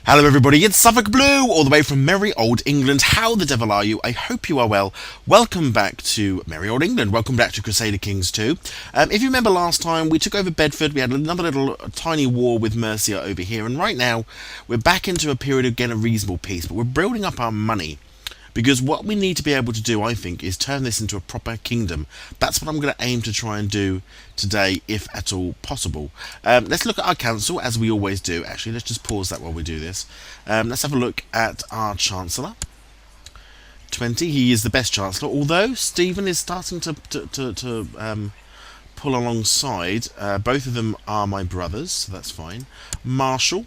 Hello everybody, it's SuffolkBlue, all the way from merry old England. How the devil are you? I hope you are well. Welcome back to merry old England. Welcome back to Crusader Kings 2. If you remember last time, we took over Bedford. We had another little tiny war with Mercia over here. And right now, we're back into a period again of reasonable peace. But we're building up our money. Because what we need to be able to do, I think, is turn this into a proper kingdom. That's what I'm going to aim to try and do today, if at all possible. Let's look at our council, as we always do. Actually, let's just pause that while we do this. Let's have a look at our Chancellor. 20, he is the best Chancellor, although Stephen is starting to pull alongside. Both of them are my brothers, so that's fine. Marshal.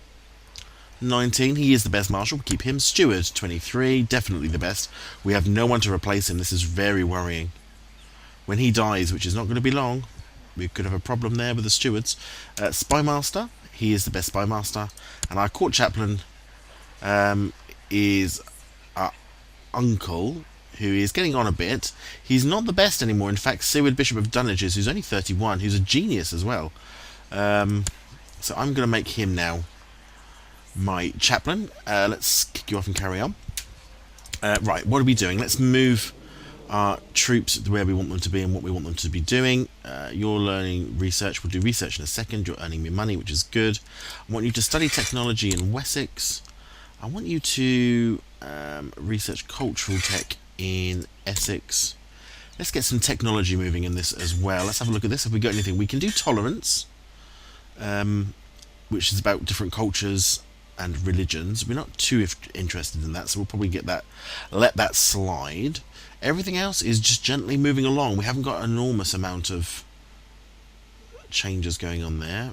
19, he is the best marshal, keep him. Steward, 23, definitely the best. We have no one to replace him, this is very worrying. When he dies, which is not going to be long, we could have a problem there with the stewards. Spymaster, he is the best spymaster. And our court chaplain is our uncle, who is getting on a bit. He's not the best anymore. In fact, Seward, Bishop of Dunwages, who's only 31, who's a genius as well. So I'm going to make him now my chaplain. Let's kick you off and carry on. Right, what are we doing? Let's move our troops to where we want them to be and what we want them to be doing. You're learning research. We'll do research in a second. You're earning me money, which is good. I want you to study technology in Wessex. I want you to research cultural tech in Essex. Let's get some technology moving in this as well. Let's have a look at this. Have we got anything? We can do tolerance, which is about different cultures and religions. We're not too interested in that, so we'll probably let that slide. Everything else is just gently moving along. We haven't got an enormous amount of changes going on there,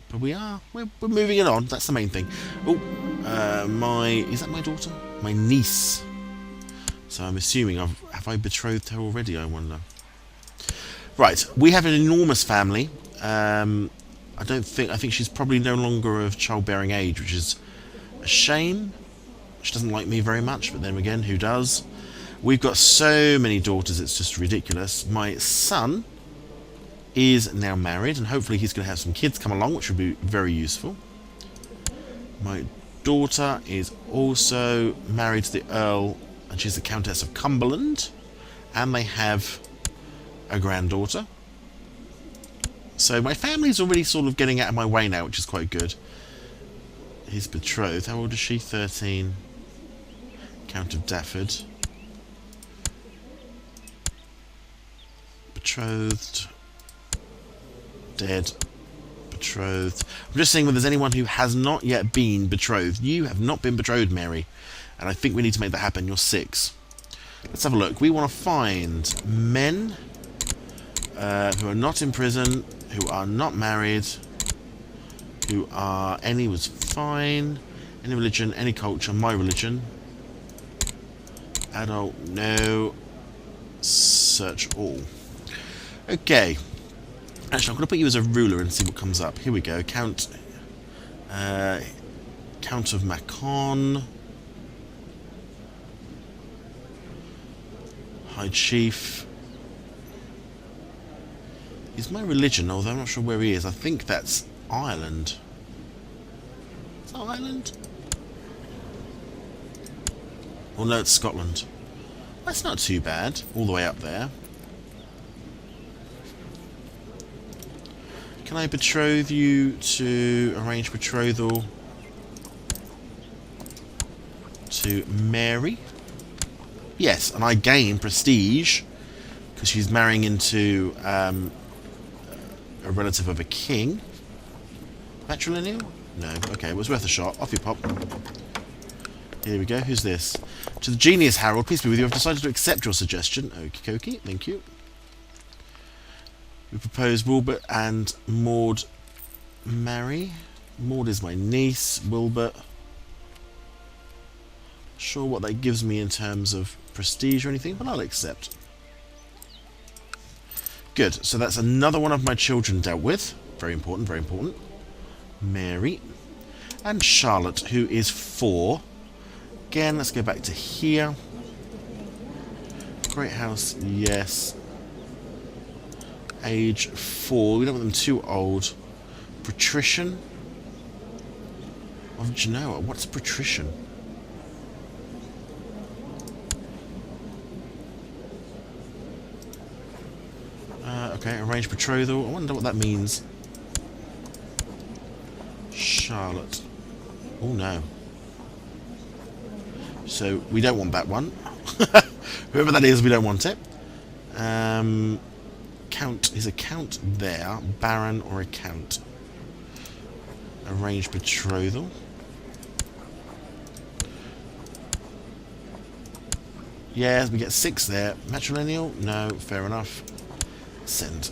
but we're moving it on. That's the main thing. Oh, is that my daughter? My niece. So I'm assuming have I betrothed her already, I wonder. Right, we have an enormous family. I think she's probably no longer of childbearing age, which is a shame. She doesn't like me very much, but then again, who does? We've got so many daughters, it's just ridiculous. My son is now married, and hopefully he's going to have some kids come along, which would be very useful. My daughter is also married to the Earl, and she's the Countess of Cumberland, and they have a granddaughter. So my family's already sort of getting out of my way now, which is quite good. His betrothed, how old is she? 13. Count of Dafford. Betrothed. Dead. Betrothed. I'm just seeing whether there's anyone who has not yet been betrothed. You have not been betrothed, Mary. And I think we need to make that happen. You're 6. Let's have a look. We want to find men who are not in prison, who are not married, who are any was fine, any religion, any culture, my religion. Adult, no. Search all. Okay. Actually, I'm going to put you as a ruler and see what comes up. Here we go. Count of Macon. High Chief. He's my religion, although I'm not sure where he is. I think that's Ireland. Is that Ireland? Oh no, it's Scotland. That's not too bad, all the way up there. Can I betroth you to arrange betrothal to Mary? Yes, and I gain prestige because she's marrying into a relative of a king. Matrilineal? No. Okay, it was worth a shot. Off you pop. Here we go. Who's this? To the genius Harold, peace be with you. I've decided to accept your suggestion. Okie dokie. Thank you. We propose Wilbert and Maud marry. Maud is my niece. Wilbert. Sure what that gives me in terms of prestige or anything, but I'll accept. Good, so that's another one of my children dealt with. Very important, very important. Mary. And Charlotte, who is 4. Again, let's go back to here. Great house, yes. Age 4, we don't want them too old. Patrician. of Genoa. What's a patrician? Okay, arranged betrothal. I wonder what that means. Charlotte. Oh no. So we don't want that one. Whoever that is, we don't want it. Count is a count there, baron or a count. Arranged betrothal. Yeah, we get 6 there. Matrilineal? No, fair enough. Send.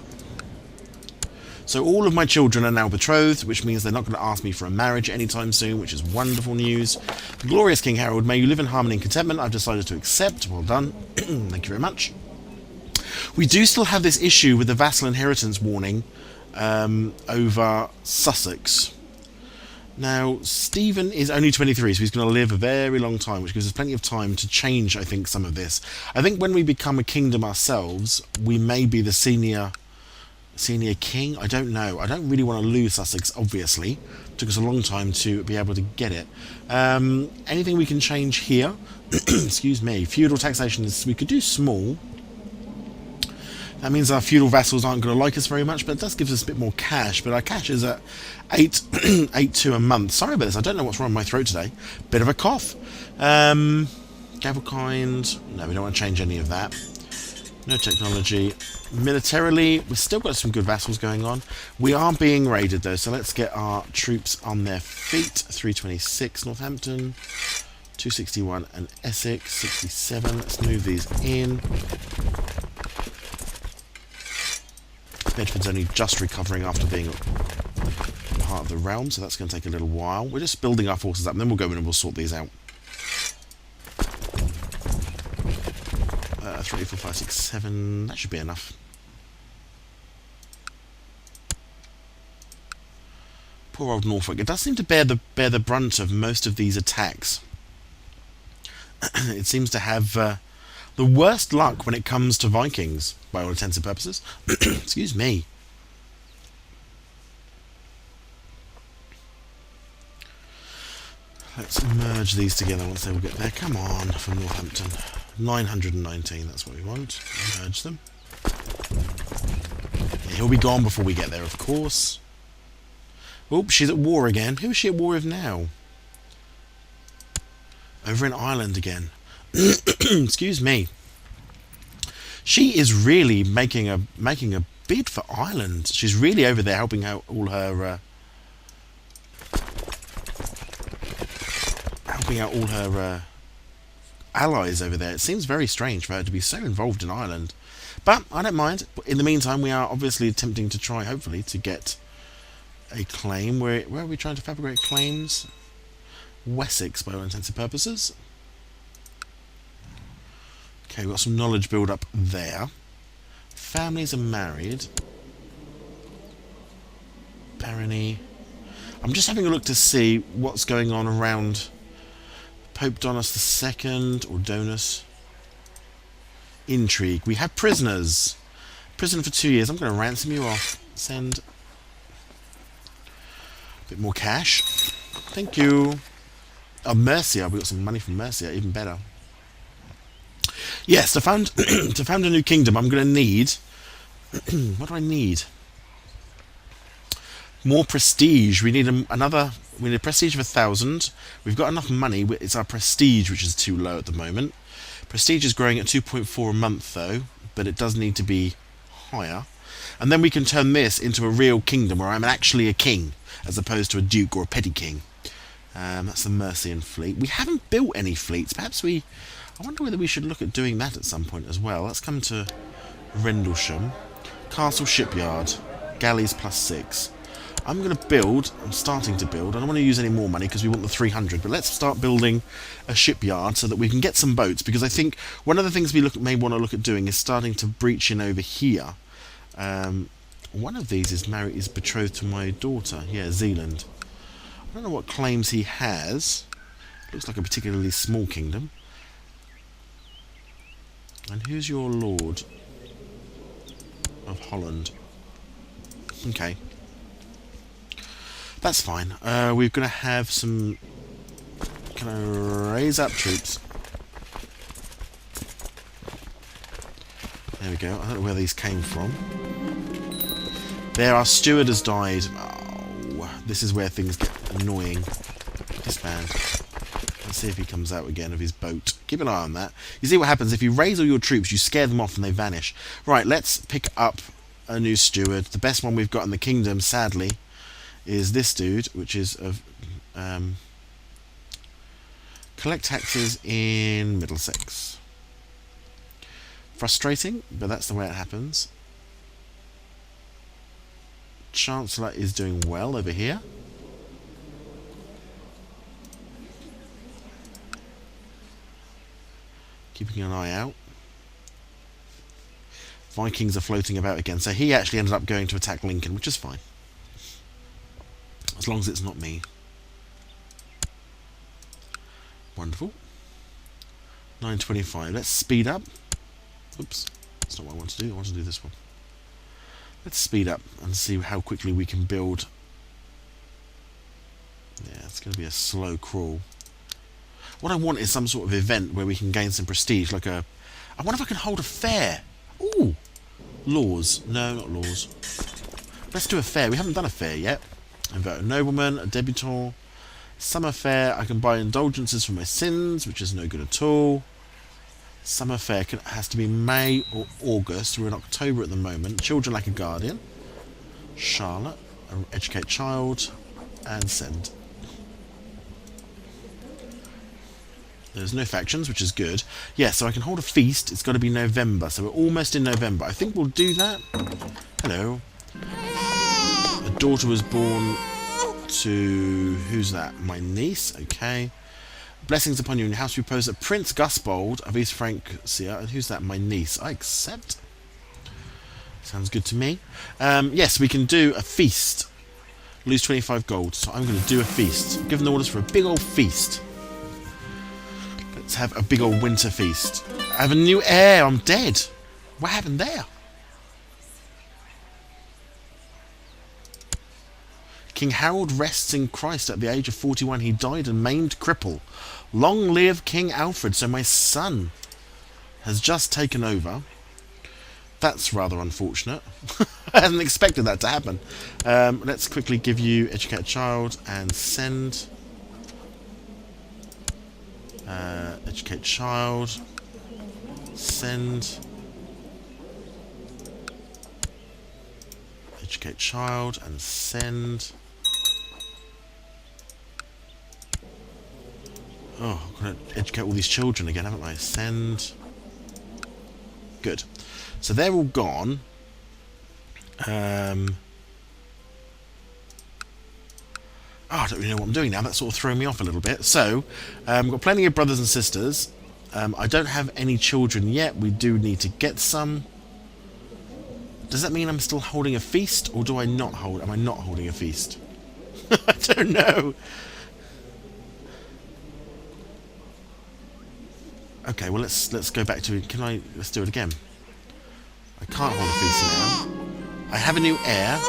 So all of my children are now betrothed, which means they're not going to ask me for a marriage anytime soon, which is wonderful news. Glorious King Harold, may you live in harmony and contentment. I've decided to accept. Well done. Thank you very much. We do still have this issue with the vassal inheritance warning over Sussex. Now, Stephen is only 23, so he's going to live a very long time, which gives us plenty of time to change, I think, some of this. I think when we become a kingdom ourselves, we may be the senior king. I don't know. I don't really want to lose Sussex, obviously. It took us a long time to be able to get it. Anything we can change here? Excuse me. Feudal taxation is, we could do small. That means our feudal vassals aren't going to like us very much, but it does give us a bit more cash. But our cash is at 8.2 a month. Sorry about this. I don't know what's wrong with my throat today. Bit of a cough. Gavelkind. No, we don't want to change any of that. No technology. Militarily, we've still got some good vassals going on. We are being raided though, so let's get our troops on their feet. 326 Northampton, 261 and Essex, 67. Let's move these in. Bedford's only just recovering after being part of the realm, so that's going to take a little while. We're just building our forces up, and then we'll go in and we'll sort these out. 3, 4, 5, 6, 7. That should be enough. Poor old Norfolk. It does seem to bear the brunt of most of these attacks. It seems to have the worst luck when it comes to Vikings, by all intents and purposes. Excuse me. Let's merge these together once they will get there. Come on, from Northampton. 919, that's what we want. Merge them. Yeah, he'll be gone before we get there, of course. Oops, she's at war again. Who is she at war with now? Over in Ireland again. Excuse me. She is really making a bid for Ireland. She's really over there helping out all her allies over there. It seems very strange for her to be so involved in Ireland, but I don't mind. In the meantime, we are obviously attempting to try, hopefully, to get a claim. Where are we trying to fabricate claims? Wessex, by all intents and purposes. Okay, we've got some knowledge build up there. Families are married. Barony. I'm just having a look to see what's going on around Pope Donus II or Donus. Intrigue. We have prisoners. Prison for 2 years. I'm going to ransom you off. Send. A bit more cash. Thank you. Oh, Mercia. We got some money from Mercia. Even better. Yes, to found a new kingdom, I'm going to need. What do I need? More prestige. We need We need a prestige of 1,000. We've got enough money. It's our prestige which is too low at the moment. Prestige is growing at 2.4 a month though, but it does need to be higher. And then we can turn this into a real kingdom where I'm actually a king, as opposed to a duke or a petty king. That's the Mercian fleet. We haven't built any fleets. Perhaps I wonder whether we should look at doing that at some point as well. Let's come to Rendlesham. Castle Shipyard. Galleys +6. I'm starting to build. I don't want to use any more money because we want the 300, but let's start building a shipyard so that we can get some boats, because I think one of the things we may want to look at doing is starting to breach in over here. One of these is betrothed to my daughter. Yeah, Zealand. I don't know what claims he has. Looks like a particularly small kingdom. And who's your lord of Holland? Okay. That's fine. We're going to have some... Can I raise up troops? There we go. I don't know where these came from. There, our steward has died. Oh, this is where things get annoying. Disband. Let's see if he comes out again of his boat. Keep an eye on that. You see what happens if you raise all your troops, you scare them off and they vanish. Right, let's pick up a new steward. The best one we've got in the kingdom, sadly, is this dude, which is of collect taxes in Middlesex. Frustrating, but that's the way it happens. Chancellor is doing well over here. Keeping an eye out. Vikings are floating about again, so he actually ended up going to attack Lincoln, which is fine. As long as it's not me. Wonderful. 9:25. Let's speed up. Oops. That's not what I want to do. I want to do this one. Let's speed up and see how quickly we can build. Yeah, it's going to be a slow crawl. What I want is some sort of event where we can gain some prestige, like a... I wonder if I can hold a fair. Ooh! Laws. No, not laws. Let's do a fair. We haven't done a fair yet. Invite a nobleman, a debutant. Summer fair. I can buy indulgences for my sins, which is no good at all. Summer fair has to be May or August. We're in October at the moment. Children like a guardian. Charlotte. Educate child. And send. There's no factions, which is good. Yeah, so I can hold a feast. It's got to be November, so we're almost in November. I think we'll do that. Hello. A daughter was born to... Who's that? My niece. Okay. Blessings upon you in your house. Repose a Prince Gusbold of East Francia. And who's that? My niece. I accept. Sounds good to me. Yes, we can do a feast. Lose 25 gold. So I'm going to do a feast. I'm giving the orders for a big old feast. Let's have a big old winter feast. I have a new heir. I'm dead. What happened there? King Harold rests in Christ at the age of 41. He died a maimed cripple. Long live King Alfred. So my son has just taken over. That's rather unfortunate. I hadn't expected that to happen. Let's quickly give you educate a child and send... educate child, send, educate child and send. Oh, I've got to educate all these children again, haven't I? Send. Good. So they're all gone. I don't really know what I'm doing now. That's sort of throwing me off a little bit. So, I've got plenty of brothers and sisters. I don't have any children yet. We do need to get some. Does that mean I'm still holding a feast, or do I not hold? Am I not holding a feast? I don't know. Okay, well let's go back to. Let's do it again. I can't hold a feast now. I have a new heir.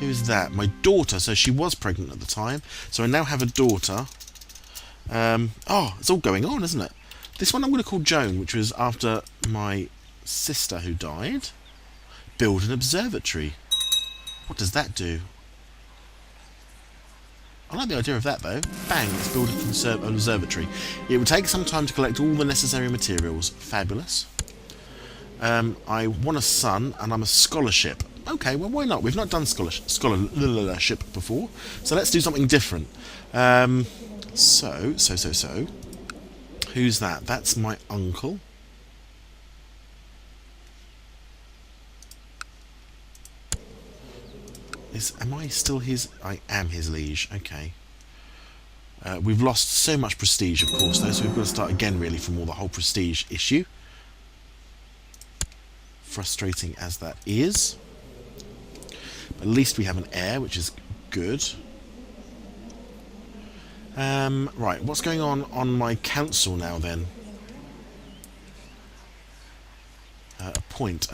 Who's that? My daughter. So she was pregnant at the time. So I now have a daughter. Oh, it's all going on, isn't it? This one I'm going to call Joan, which was after my sister who died. Build an observatory. What does that do? I like the idea of that, though. Bang, let's build an observatory. It would take some time to collect all the necessary materials. Fabulous. I want a son, and I'm a scholarship. Okay, well, why not? We've not done scholarship before, so let's do something different. So. Who's that? That's my uncle. Am I still his? I am his liege. Okay. We've lost so much prestige, of course, though, so we've got to start again, really, from all the whole prestige issue. Frustrating as that is. But at least we have an heir, which is good. Right, what's going on my council now, then? Appoint.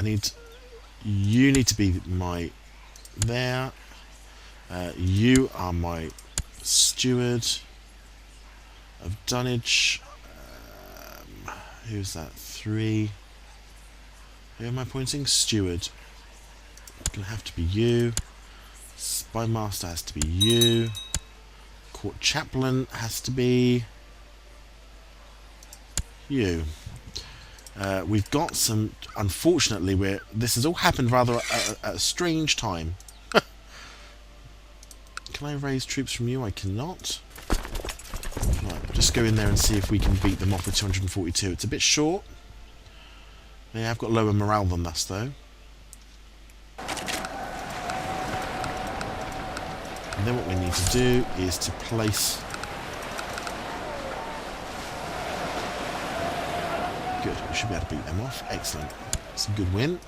You need to be my... There. You are my steward of dunnage. Who's that? 3. Who am I appointing? Steward. Gonna have to be you. Spy master has to be you. Court chaplain has to be you. We've got some. Unfortunately, this has all happened rather at a strange time. Can I raise troops from you? I cannot. Right, just go in there and see if we can beat them off with 242. It's a bit short. They have got lower morale than us, though. And then what we need to do is to place... Good, we should be able to beat them off. Excellent. It's a good win.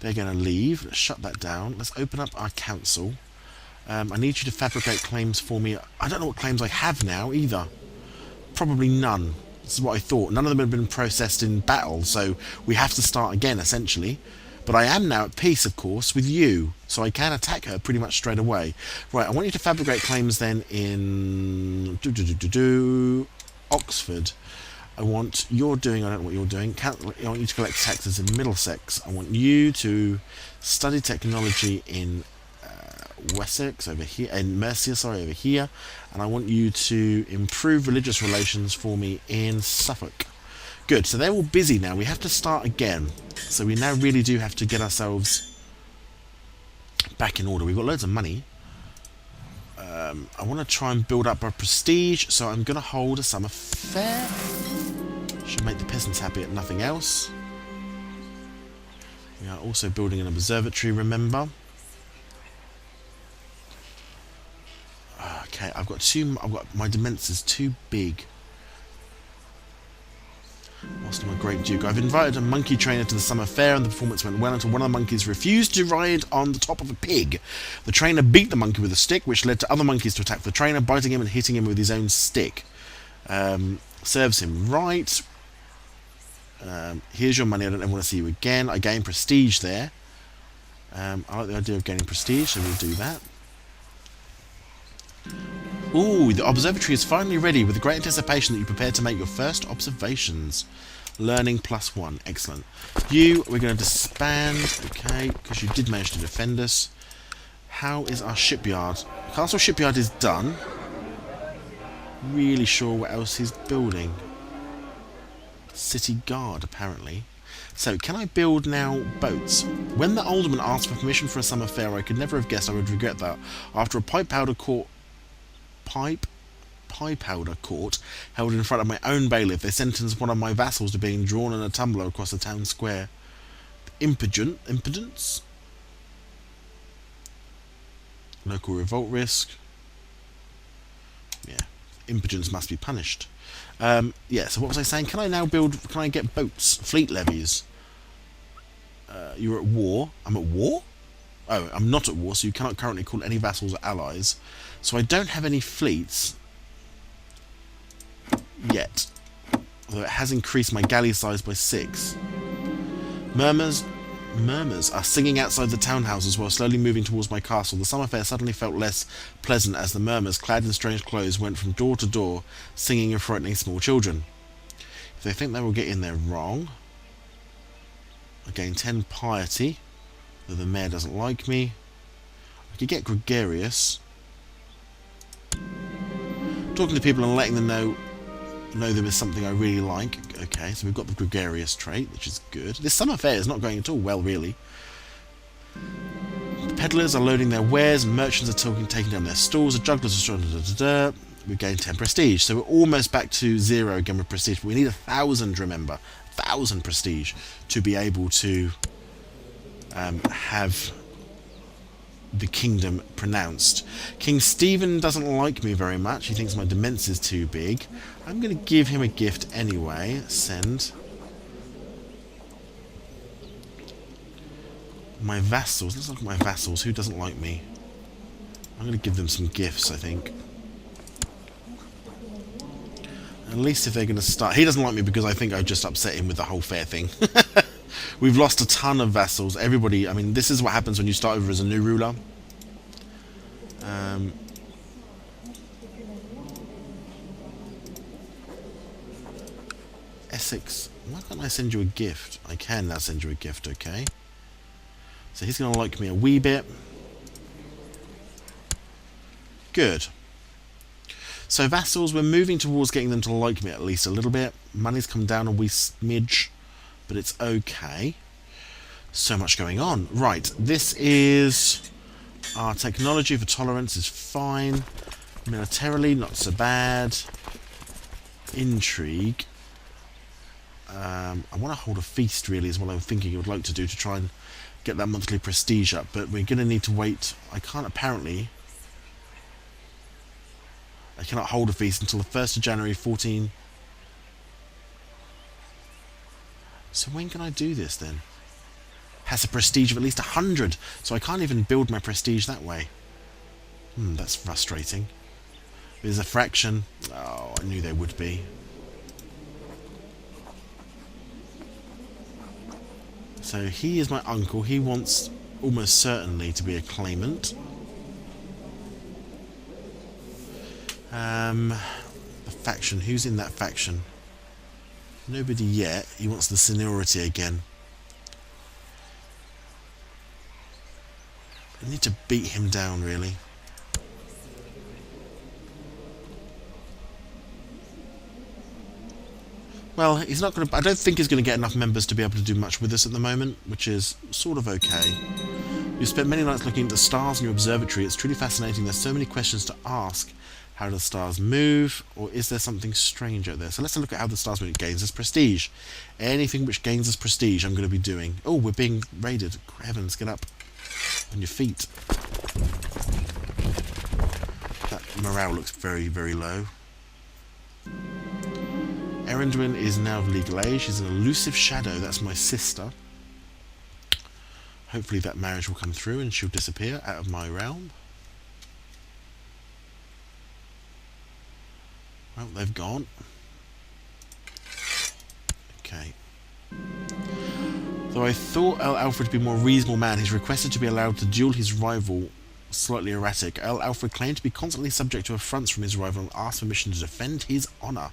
They're going to leave. Let's shut that down. Let's open up our council. I need you to fabricate claims for me. I don't know what claims I have now, either. Probably none. This is what I thought. None of them have been processed in battle, so we have to start again, essentially. But I am now at peace, of course, with you, so I can attack her pretty much straight away. Right, I want you to fabricate claims then in... Oxford. I want... You're doing... I don't know what you're doing. I want you to collect taxes in Middlesex. I want you to study technology in... Wessex over here, and Mercia, sorry, over here, and I want you to improve religious relations for me in Suffolk. Good, so they're all busy now. We have to start again. So we now really do have to get ourselves back in order. We've got loads of money. I want to try and build up our prestige, so I'm going to hold a summer fair. Should make the peasants happy at nothing else. We are also building an observatory, remember. Okay, I've got my demence is too big. Whilst I'm a great duke, I've invited a monkey trainer to the summer fair, and the performance went well until one of the monkeys refused to ride on the top of a pig. The trainer beat the monkey with a stick, which led to other monkeys to attack the trainer, biting him and hitting him with his own stick. Serves him right. Here's your money. I don't ever want to see you again. I gain prestige there. I like the idea of gaining prestige, so we'll do that. Ooh, the observatory is finally ready with the great anticipation that you prepare to make your first observations. Learning +1. Excellent. You, we're going to disband, okay, because you did manage to defend us. How is our shipyard? Castle shipyard is done. Really sure what else he's building. City guard, apparently. So, can I build now boats? When the alderman asked for permission for a summer fair, I could never have guessed I would regret that. After a pie powder court held in front of my own bailiff, they sentenced one of my vassals to being drawn in a tumbler across the town square. Impudence? Local revolt risk. Yeah, impudence must be punished. Yeah, so what was I saying? Can I get boats? Fleet levies. You're at war. I'm at war? Oh, I'm not at war, so you cannot currently call any vassals or allies. So I don't have any fleets yet. Although it has increased my galley size by 6. Murmurs are singing outside the townhouses while slowly moving towards my castle. The summer fair suddenly felt less pleasant as the murmurs, clad in strange clothes, went from door to door, singing and frightening small children. If they think they will get in there wrong, I gain 10 piety, though the mayor doesn't like me. I could get gregarious. Talking to people and letting them know them is something I really like. Okay, so we've got the gregarious trait, which is good. This summer fair is not going at all well, really. The peddlers are loading their wares, and merchants are taking down their stalls, the jugglers are... We've gained 10 prestige, so we're almost back to 0 again with prestige, but we need 1,000, remember. 1,000 prestige to be able to have the kingdom pronounced. King Stephen doesn't like me very much. He thinks my demence is too big. I'm going to give him a gift anyway. Send. My vassals. Let's look at my vassals. Who doesn't like me? I'm going to give them some gifts, I think. At least if they're going to start... He doesn't like me because I think I just upset him with the whole fair thing. We've lost a ton of vassals. Everybody... I mean, this is what happens when you start over as a new ruler. Um, Essex, why can't I send you a gift? I can now send you a gift, okay. So he's going to like me a wee bit. Good. So vassals, we're moving towards getting them to like me at least a little bit. Money's come down a wee smidge, but it's okay. So much going on. Right, this is our technology for tolerance is fine. Militarily, not so bad. Intrigue. I want to hold a feast, really, is what I'm thinking I would like to do to try and get that monthly prestige up, but we're going to need to wait. I cannot hold a feast until the 1st of January 14. So when can I do this then? Has a prestige of at least 100, so I can't even build my prestige that way. That's frustrating. There's a fraction. Oh, I knew there would be. So he is my uncle. He wants almost certainly to be a claimant. The faction. Who's in that faction? Nobody yet. He wants the seniority again. I need to beat him down, really. Well, he's not going to. I don't think he's going to get enough members to be able to do much with us at the moment, which is sort of okay. You've spent many nights looking at the stars in your observatory. It's truly fascinating. There's so many questions to ask. How do the stars move? Or is there something strange out there? So let's look at how the stars move. It gains us prestige. Anything which gains us prestige, I'm going to be doing. Oh, we're being raided. Heavens, get up on your feet. That morale looks very, very low. Erendwin is now of legal age. She's an elusive shadow. That's my sister. Hopefully that marriage will come through and she'll disappear out of my realm. Well, they've gone. Okay. Though I thought Earl Alfred to be a more reasonable man, he's requested to be allowed to duel his rival, slightly erratic. Earl Alfred claimed to be constantly subject to affronts from his rival and asked permission to defend his honour.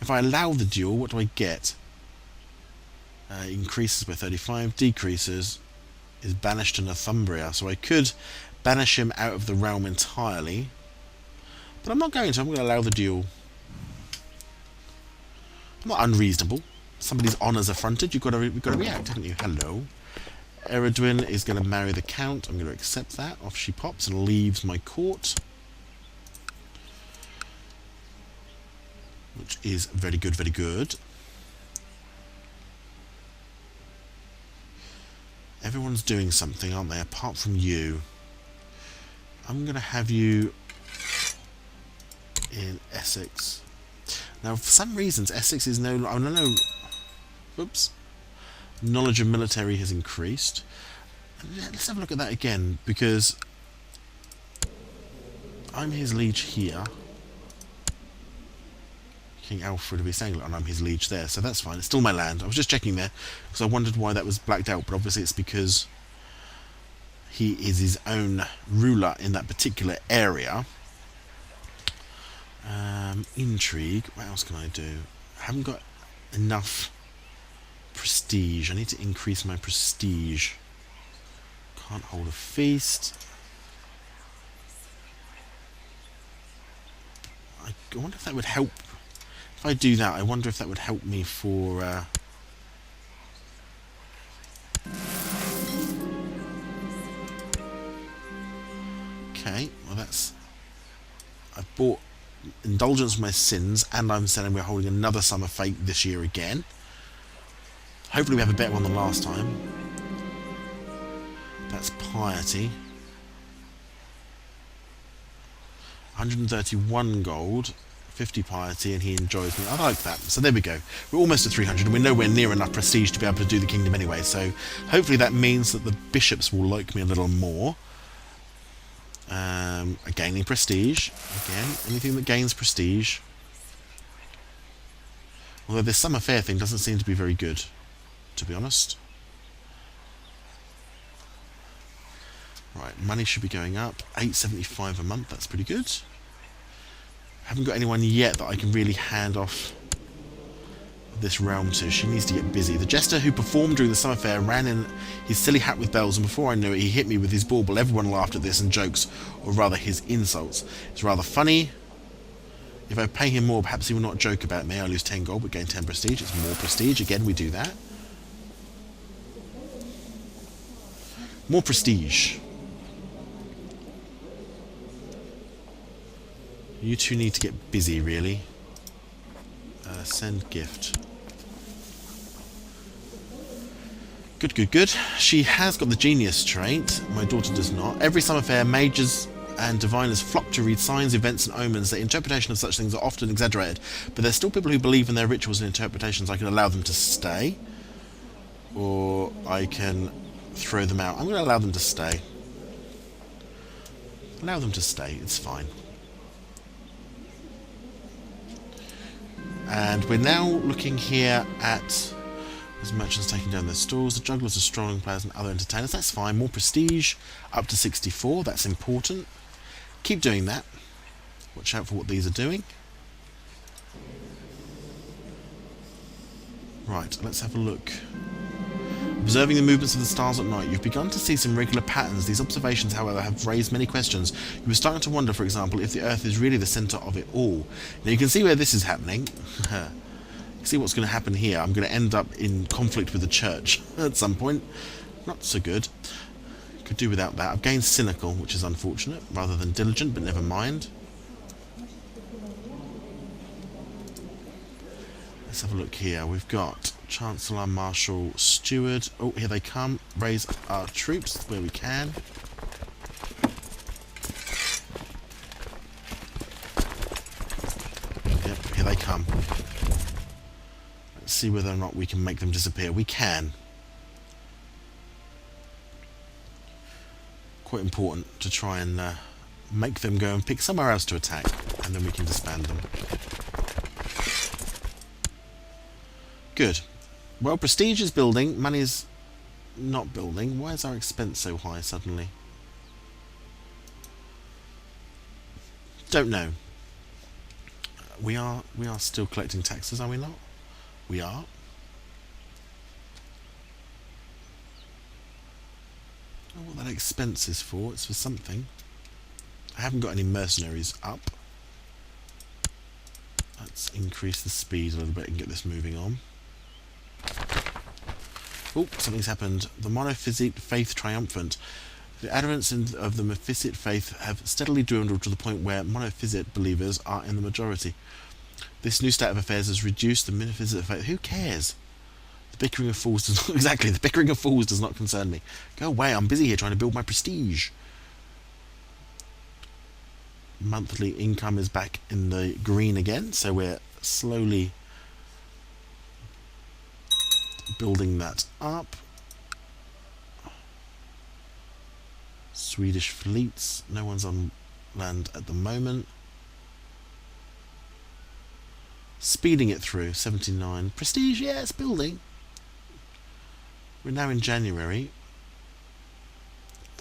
If I allow the duel, what do I get? Increases by 35, decreases, is banished to Northumbria. So I could banish him out of the realm entirely. But I'm not going to. I'm going to allow the duel. I'm not unreasonable. Somebody's honours affronted. You've got to react, haven't you? Hello. Eredwin is going to marry the Count. I'm going to accept that. Off she pops and leaves my court. Which is very good, very good. Everyone's doing something, aren't they? Apart from you. I'm going to have you in Essex. Now, for some reasons, Essex is no... Oh, no. Oops. Knowledge of military has increased. Let's have a look at that again, because I'm his liege here. King Alfred of East Anglia, and I'm his liege there, so that's fine. It's still my land. I was just checking there, because I wondered why that was blacked out, but obviously it's because he is his own ruler in that particular area. Intrigue. What else can I do? I haven't got enough prestige. I need to increase my prestige. Can't hold a feast. I wonder if that would help. If I do that, I wonder if that would help me for... Okay, well that's... I've bought indulgence for my sins, and I'm saying we're holding another Summer Fete this year again. Hopefully we have a better one than last time. That's piety. 131 gold, 50 piety, and he enjoys me. I like that. So there we go. We're almost at 300, and we're nowhere near enough prestige to be able to do the kingdom anyway. So hopefully that means that the bishops will like me a little more. Gaining prestige. Again, anything that gains prestige. Although this summer fair thing doesn't seem to be very good, to be honest. Right, money should be going up. 875 a month, that's pretty good. Haven't got anyone yet that I can really hand off this realm to. She needs to get busy. The jester who performed during the summer fair ran in his silly hat with bells, and before I knew it, he hit me with his bauble. Everyone laughed at this and jokes, or rather his insults. It's rather funny. If I pay him more, perhaps he will not joke about me. I lose 10 gold, but gain 10 prestige. It's more prestige. Again, we do that. More prestige. You two need to get busy, really. Send gift. Good, good, good. She has got the genius trait. My daughter does not. Every summer fair, mages and diviners flock to read signs, events, and omens. Their interpretation of such things are often exaggerated, but there's still people who believe in their rituals and interpretations. I can allow them to stay, or I can throw them out. I'm going to allow them to stay. Allow them to stay. It's fine. And we're now looking here at as merchants taking down their stalls, the jugglers, the strolling players, and other entertainers. That's fine. More prestige, up to 64. That's important. Keep doing that. Watch out for what these are doing. Right, let's have a look. Observing the movements of the stars at night, you've begun to see some regular patterns. These observations, however, have raised many questions. You were starting to wonder, for example, if the Earth is really the centre of it all. Now you can see where this is happening. See what's going to happen here. I'm going to end up in conflict with the church at some point. Not so good. Could do without that. I've gained cynical, which is unfortunate, rather than diligent, but never mind. Let's have a look here. We've got Chancellor, Marshal, Steward. Oh, here they come. Raise our troops where we can. Yep, here they come. Let's see whether or not we can make them disappear. We can. Quite important to try and make them go and pick somewhere else to attack, and then we can disband them. Good. Well, prestige is building, money is not building. Why is our expense so high suddenly? Don't know. We are still collecting taxes, are we not? We are. I don't know what that expense is for. It's for something. I haven't got any mercenaries up. Let's increase the speed a little bit and get this moving on. Oh, something's happened. The monophysite faith triumphant. The adherents of the monophysite faith have steadily dwindled to the point where monophysite believers are in the majority. This new state of affairs has reduced the monophysite faith. Who cares? The bickering of fools does not exactly. The bickering of fools does not concern me. Go away. I'm busy here trying to build my prestige. Monthly income is back in the green again, so we're slowly building that up. Swedish fleets. No one's on land at the moment. Speeding it through. 79. Prestige, yeah, it's building. We're now in January.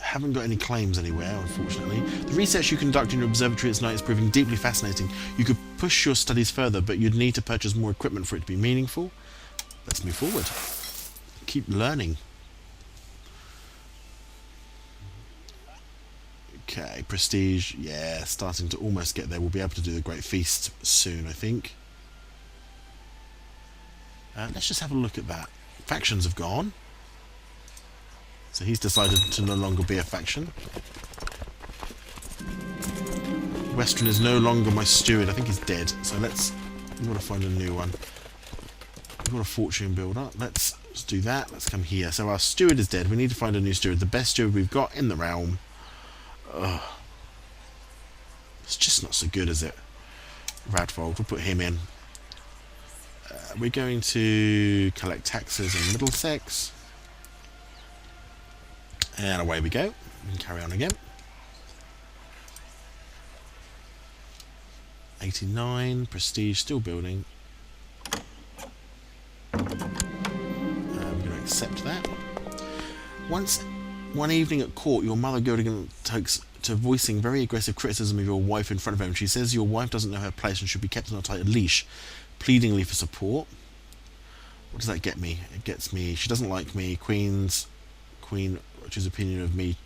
Haven't got any claims anywhere, unfortunately. The research you conduct in your observatory at night is proving deeply fascinating. You could push your studies further, but you'd need to purchase more equipment for it to be meaningful. Let's move forward. Keep learning. Okay, prestige, yeah, starting to almost get there. We'll be able to do the Great Feast soon, I think. Let's just have a look at that. Factions have gone. So he's decided to no longer be a faction. Western is no longer my steward. I think he's dead. So we've got to find a new one. We've got a fortune builder. Let's do that. Let's come here. So our steward is dead. We need to find a new steward. The best steward we've got in the realm. Ugh. It's just not so good, is it? Radfold. We'll put him in. We're going to collect taxes in Middlesex. And away we go. We can carry on again. 89. Prestige. Still building. I'm going to accept that. Once One evening at court, your mother Gildigan takes to voicing very aggressive criticism of your wife in front of him. She says your wife doesn't know her place and should be kept on a tighter leash, pleadingly for support. What does that get me? It gets me, she doesn't like me, Queen, which is opinion of me.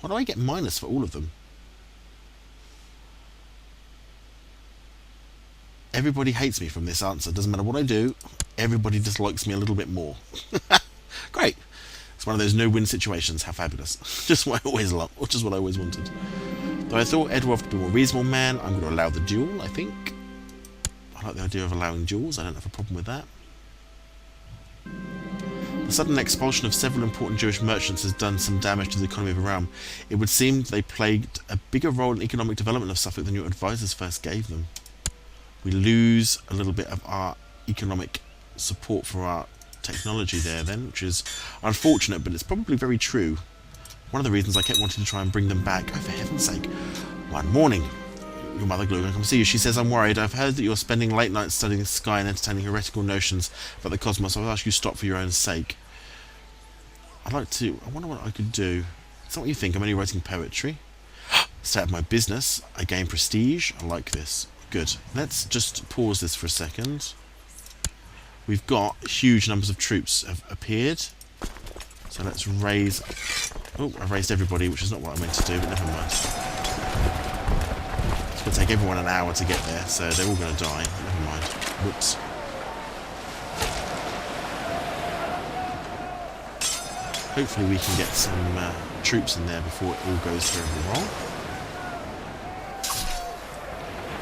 Why do I get minus for all of them? Everybody hates me from this answer. Doesn't matter what I do, everybody dislikes me a little bit more. Great. It's one of those no-win situations. How fabulous. Just what I always loved, or just what I always wanted. Though I thought Edward to be a more reasonable man, I'm going to allow the duel, I think. I like the idea of allowing duels. I don't have a problem with that. The sudden expulsion of several important Jewish merchants has done some damage to the economy of the realm. It would seem they played a bigger role in economic development of Suffolk than your advisors first gave them. We lose a little bit of our economic support for our technology there then, which is unfortunate, but it's probably very true. One of the reasons I kept wanting to try and bring them back. Oh, for heaven's sake. One morning, your mother Glue come see you. She says, I'm worried. I've heard that you're spending late nights studying the sky and entertaining heretical notions about the cosmos. I'll ask you to stop for your own sake. I wonder what I could do. It's not what you think. I'm only writing poetry. Stay out of my business. I gain prestige. I like this. Good. Let's just pause this for a second. We've got huge numbers of troops have appeared. So let's raise... Oh, I've raised everybody, which is not what I meant to do, but never mind. It's going to take everyone an hour to get there, so they're all going to die. Never mind. Whoops. Hopefully we can get some troops in there before it all goes terribly wrong.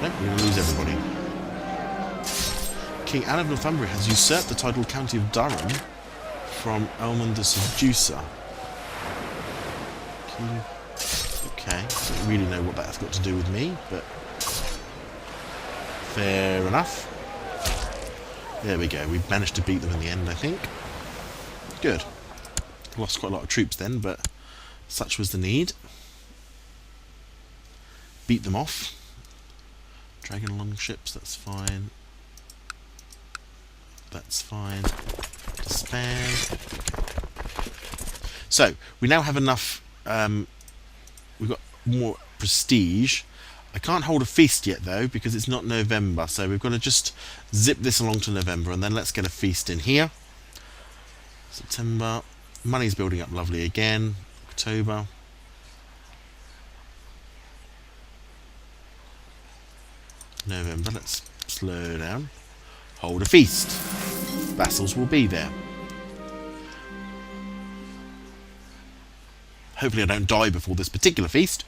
Nope, we're going to lose everybody. King Anne of Northumbria has usurped the title County of Durham from Elmond the Seducer. Okay, I don't really know what that's got to do with me, but fair enough. There we go, we've managed to beat them in the end, I think. Good. Lost quite a lot of troops then, but such was the need. Beat them off. Dragon longships, that's fine. That's fine. Disband. So, we now have enough... we've got more prestige. I can't hold a feast yet, though, because it's not November. So we've got to just zip this along to November, and then let's get a feast in here. September. Money's building up lovely again. October. November, let's slow down. Hold a feast. Vassals will be there. Hopefully I don't die before this particular feast.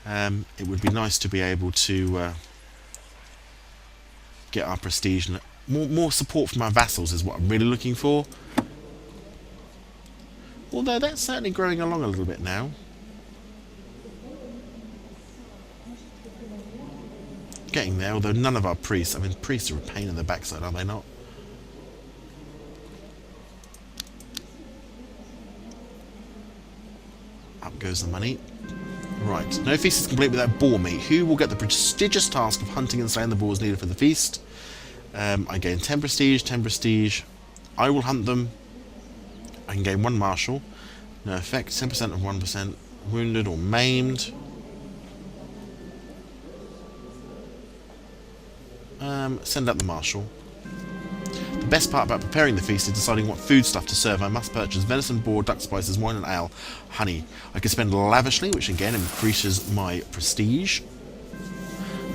It would be nice to be able to get our prestige and more support from our vassals is what I'm really looking for. Although that's certainly growing along a little bit now. Getting there, although none of our priests, I mean, priests are a pain in the backside, are they not? Up goes the money. Right, no feast is complete without boar meat. Who will get the prestigious task of hunting and slaying the boars needed for the feast? I gain 10 prestige, 10 prestige. I will hunt them. I can gain 1 marshal. No effect, 10% of 1%. Wounded or maimed. Send out the marshal. The best part about preparing the feast is deciding what food stuff to serve. I must purchase venison, boar, duck spices, wine and ale, honey. I can spend lavishly, which again increases my prestige.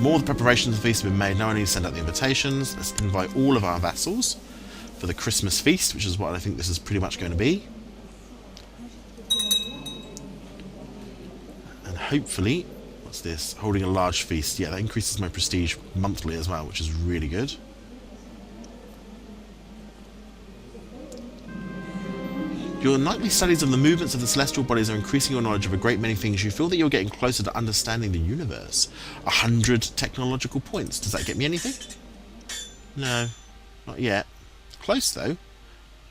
More of the preparations of the feast have been made. Now I need to send out the invitations. Let's invite all of our vassals for the Christmas feast, which is what I think this is pretty much going to be. And hopefully... What's this? Holding a large feast. Yeah, that increases my prestige monthly as well, which is really good. Your nightly studies of the movements of the celestial bodies are increasing your knowledge of a great many things. You feel that you're getting closer to understanding the universe. 100 technological points. Does that get me anything? No, not yet. Close, though.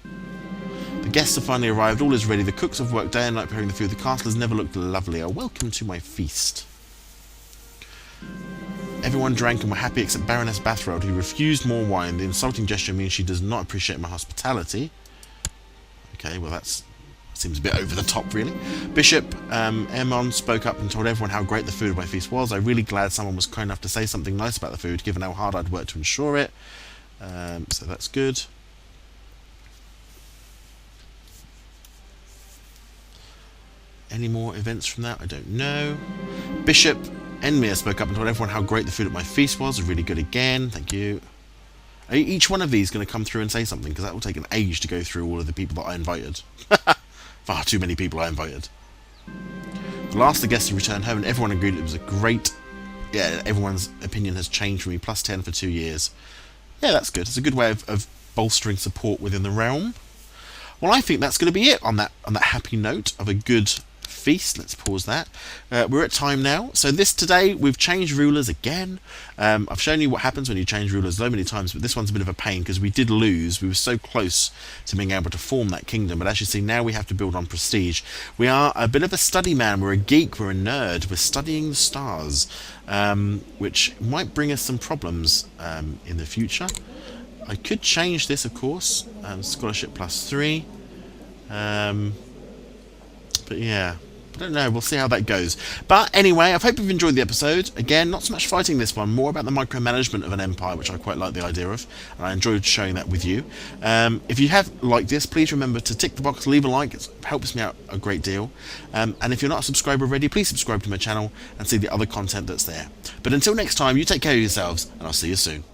The guests have finally arrived. All is ready. The cooks have worked day and night preparing the food. The castle has never looked lovelier. Welcome to my feast. Everyone drank and were happy except Baroness Bathrode, who refused more wine. The insulting gesture means she does not appreciate my hospitality. Okay, well that's Seems a bit over the top, really. Bishop Aemon spoke up and told everyone how great the food of my feast was. I'm really glad someone was kind enough to say something nice about the food, given how hard I'd worked to ensure it. So that's good. Any more events from that? I don't know. Bishop Enmir spoke up and told everyone how great the food at my feast was. Really good again. Thank you. Are each one of these going to come through and say something? Because that will take an age to go through all of the people that I invited. Far too many people I invited. The last of the guests to return home, and everyone agreed it was a great... Yeah, everyone's opinion has changed for me. +10 for 2 years. Yeah, that's good. It's a good way of bolstering support within the realm. Well, I think that's going to be it on that happy note of a good feast. Let's pause that. We're at time now. So today we've changed rulers again. I've shown you what happens when you change rulers so many times, but this one's a bit of a pain because we did lose. We were so close to being able to form that kingdom, but as you see now we have to build on prestige. We are a bit of a study man. We're a geek. We're a nerd. We're studying the stars, which might bring us some problems in the future. I could change this, of course. Scholarship +3. But yeah, I don't know. We'll see how that goes. But anyway, I hope you've enjoyed the episode. Again, not so much fighting this one, more about the micromanagement of an empire, which I quite like the idea of, and I enjoyed sharing that with you. If you have liked this, please remember to tick the box, leave a like. It helps me out a great deal. And if you're not a subscriber already, please subscribe to my channel and see the other content that's there. But until next time, you take care of yourselves, and I'll see you soon.